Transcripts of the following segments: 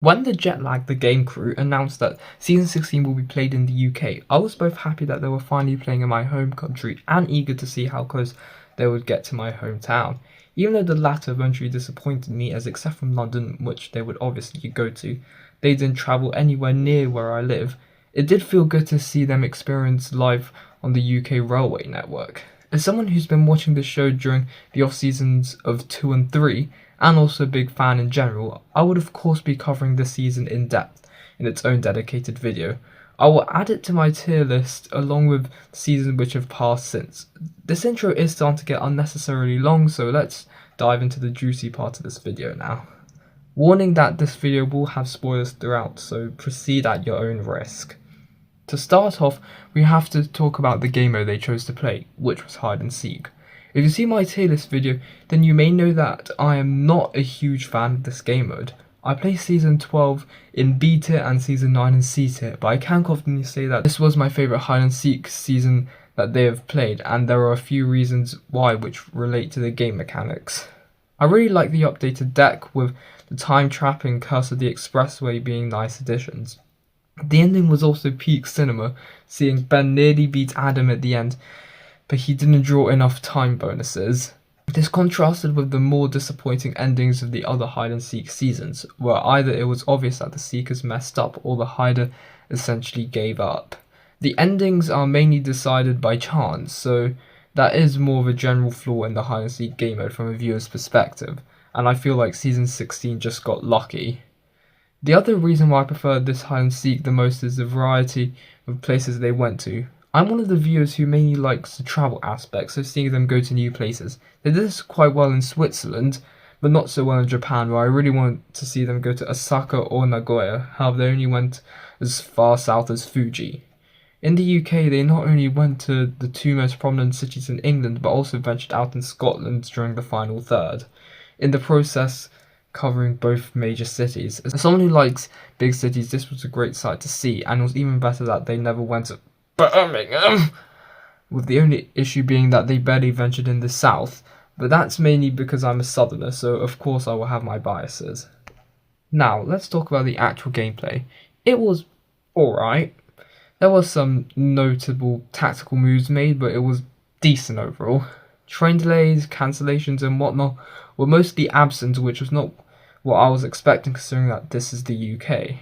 When the Jetlag, the game crew, announced that Season 16 will be played in the UK, I was both happy that they were finally playing in my home country and eager to see how close they would get to my hometown. Even though the latter eventually disappointed me, as except from London, which they would obviously go to, they didn't travel anywhere near where I live. It did feel good to see them experience life on the UK railway network. As someone who's been watching the show during the off seasons of 2 and 3, and also a big fan in general, I would of course be covering this season in depth in its own dedicated video. I will add it to my tier list along with seasons which have passed since. This intro is starting to get unnecessarily long, so let's dive into the juicy part of this video now. Warning that this video will have spoilers throughout, so proceed at your own risk. To start off, we have to talk about the game mode they chose to play, which was hide and seek. If you see my tier list video, then you may know that I am not a huge fan of this game mode. I play Season 12 in B tier and Season 9 in C tier, but I can confidently say that this was my favourite hide and seek season that they have played, and there are a few reasons why which relate to the game mechanics. I really like the updated deck, with the time trap and Curse of the Expressway being nice additions. The ending was also peak cinema, seeing Ben nearly beat Adam at the end, but he didn't draw enough time bonuses. This contrasted with the more disappointing endings of the other hide and seek seasons, where either it was obvious that the seekers messed up or the hider essentially gave up. The endings are mainly decided by chance, so that is more of a general flaw in the hide and seek game mode from a viewer's perspective, and I feel like Season 16 just got lucky. The other reason why I prefer this hide and seek the most is the variety of places they went to. I'm one of the viewers who mainly likes the travel aspect, so seeing them go to new places. They did this quite well in Switzerland, but not so well in Japan, where I really want to see them go to Osaka or Nagoya. However, they only went as far south as Fuji. In the UK, they not only went to the two most prominent cities in England, but also ventured out in Scotland during the final third, in the process covering both major cities. As someone who likes big cities, this was a great sight to see, and it was even better that they never went to Birmingham, with the only issue being that they barely ventured in the south, but that's mainly because I'm a southerner, so of course I will have my biases. Now, let's talk about the actual gameplay. It was alright. There was some notable tactical moves made, but it was decent overall. Train delays, cancellations and whatnot were mostly absent, which was not what I was expecting considering that this is the UK.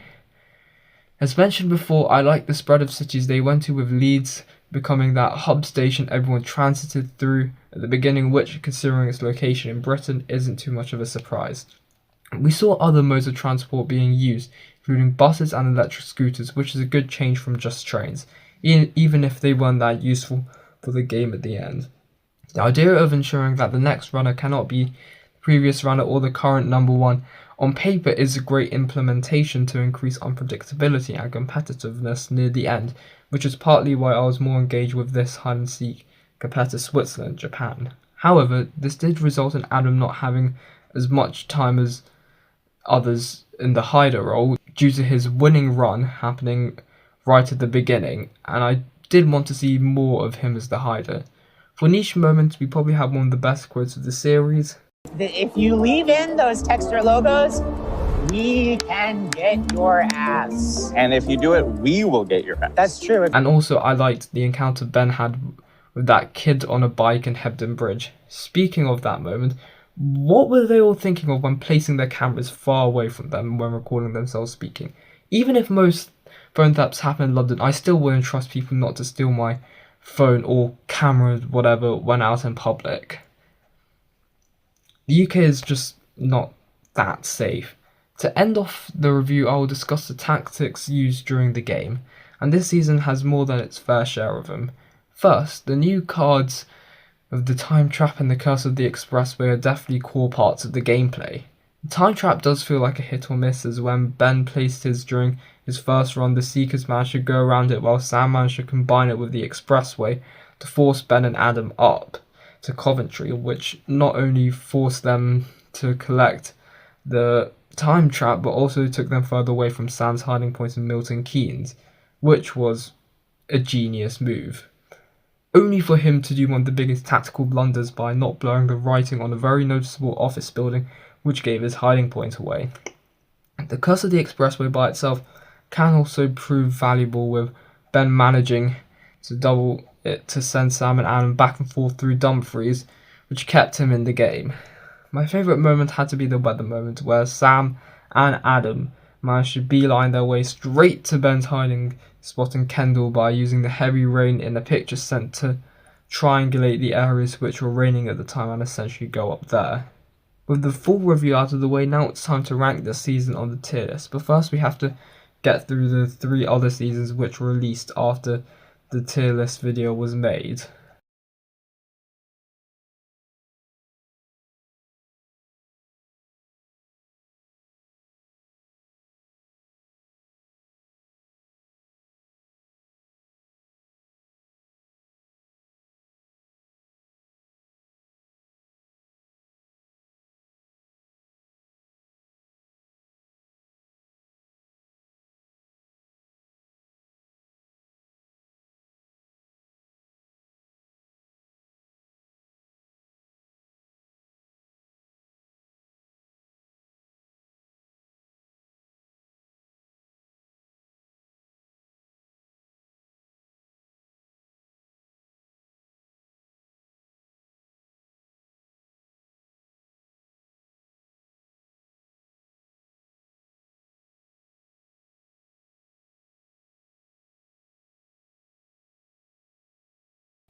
As mentioned before, I like the spread of cities they went to, with Leeds becoming that hub station everyone transited through at the beginning, which, considering its location in Britain, isn't too much of a surprise. We saw other modes of transport being used, including buses and electric scooters, which is a good change from just trains, even if they weren't that useful for the game at the end. The idea of ensuring that the next runner cannot be the previous runner or the current number one on paper is a great implementation to increase unpredictability and competitiveness near the end, which is partly why I was more engaged with this hide and seek compared to Switzerland and Japan. However, this did result in Adam not having as much time as others in the hider role due to his winning run happening right at the beginning, and I did want to see more of him as the hider. For niche moments, we probably have one of the best quotes of the series. If you leave in those texture logos, we can get your ass. And if you do it, we will get your ass. That's true. And also, I liked the encounter Ben had with that kid on a bike in Hebden Bridge. Speaking of that moment, what were they all thinking of when placing their cameras far away from them when recording themselves speaking? Even if most phone thefts happen in London, I still wouldn't trust people not to steal my phone or camera, whatever, when out in public. The UK is just not that safe. To end off the review, I will discuss the tactics used during the game, and this season has more than its fair share of them. First, the new cards of the time trap and the Curse of the Expressway are definitely core parts of the gameplay. The time trap does feel like a hit or miss, as when Ben placed his during his first run, the Seekers managed to go around it while Sam managed to combine it with the Expressway to force Ben and Adam up to Coventry, which not only forced them to collect the time trap but also took them further away from Sam's hiding point in Milton Keynes, which was a genius move. Only for him to do one of the biggest tactical blunders by not blurring the writing on a very noticeable office building, which gave his hiding point away. The curse of the expressway by itself can also prove valuable, with Ben managing to double it to send Sam and Adam back and forth through Dumfries, which kept him in the game. My favourite moment had to be the weather moment, where Sam and Adam managed to beeline their way straight to Ben's hiding spot in Kendall by using the heavy rain in the picture sent to triangulate the areas which were raining at the time and essentially go up there. With the full review out of the way, now it's time to rank this season on the tier list, but first we have to get through the 3 other seasons which were released after the tier list video was made.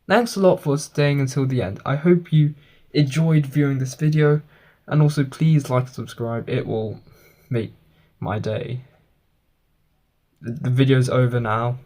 Thanks a lot for staying until the end. I hope you enjoyed viewing this video, and also please like and subscribe, it will make my day. The video's over now.